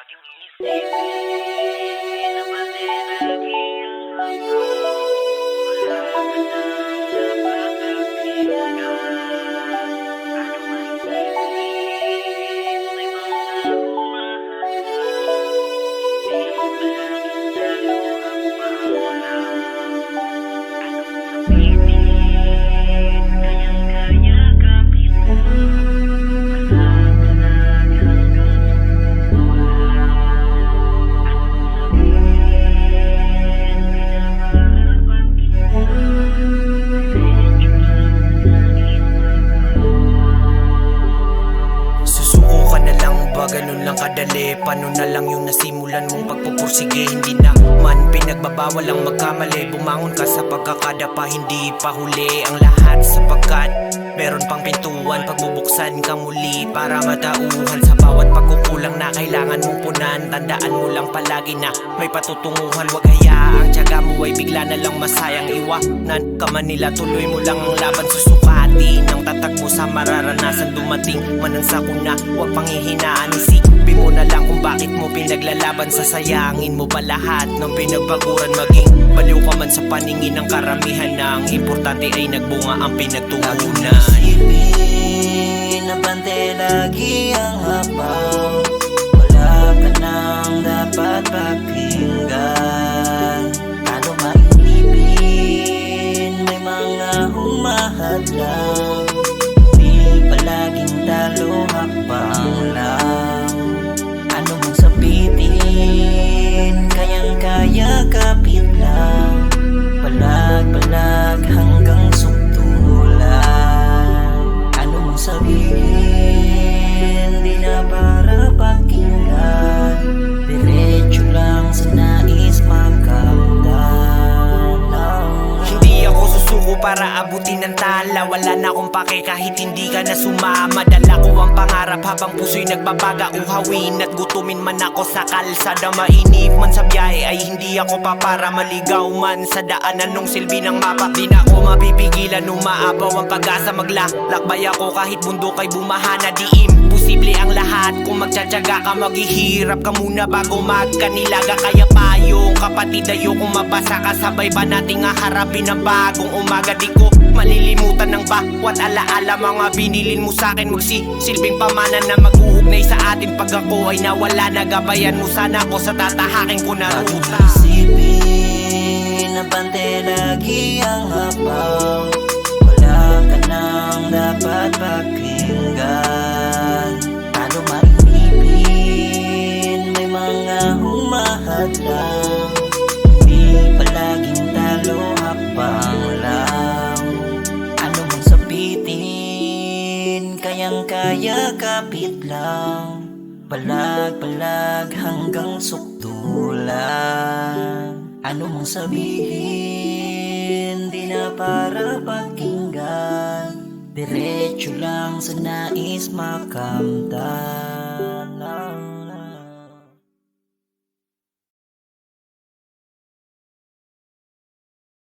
Laging iisipin na pati lagi ang hanggang wala ka nang napapakinggan. Ano man isipin, may mga humahadlang. Di palaging lalo ang pangalan. Anong sabihin, kayang-kaya kapit lang. Ganun lang kadali, paano na lang yung nasimulan mong pagpupursige. Hindi na man pinagbabawal ang magkamali. Bumangon ka sa pagkakadapa, hindi pa huli ang lahat. Sapagkat meron pang pintuan, pagbubuksan ka muli para matauhan. Sa bawat pagkukulang na kailangan mong punan, tandaan mo lang palagi na may patutunguhan. Huwag hayaang tiyaga mo ay bigla na lang masayang. Iwanan ka man nila, tuloy mo lang ang laban. Susukatin ang tatak mo sa mararanasan. Dumating man ang sakuna, huwag panghihinaan. Isipin mo na lang kung bakit mo pinaglalaban. Sasayangin mo ba lahat ng pinagbaguran? Maging baliw ka man sa paningin ng karamihan. Ang importante ay nagbunga ang pinagtuunan. Isipin na bante lagi ang hapaw. Wala ka nang dapat pakinggan. Ano maisipin, may mga humahadlang. Di palaging talo hakbang lang. Ano mong sabihin, kayang-kaya kapit lang. Palag-palag hanggang suktulan. Ano mong sabihin, di na para pakinggan. Diretso lang sa nais makamdan. Hindi ako susuko para abutin ng tala. Wala na akong pake kahit hindi ka na sumama. Dala ko ang pangarap habang puso'y nagbabaga. Uhawin at gutumin man ako sa kalsada. Mainip man sa biyahe ay hindi ako pa para maligaw man sa daan. Anong silbi ng mapa? Di na ako mapipigilan, umaabaw ang pag-asa. Maglalakbay ako kahit bundok ay bumahana. Di imposible ang lahat kung magtsatsaga ka. Maghihirap ka muna bago magkanilaga. Kaya payong kapatid, ayokong mabasa ka. Sabay ba nating haharapin ang bagong umaga? Di ko malilimutan ng bawat alaala. Mga binilin mo sa'kin, magsisilbing pamana na mag-uugnay sa atin. Pag ako ay nawala, nagabayan mo sana ako sa tatahakin ko na ruta. Isipin na bante lagi ang hapaw. Wala ka nang dapat pakinggan. Ano maisipin, may mga humahadlang. Di palaging talo hakbang lang. Ano mong sabihin, kayang-kaya kapit lang. Palag-palag hanggang sukdulan. Ano mong sabihin, di na para pakinggan. Diretso lang sa nais makamtan.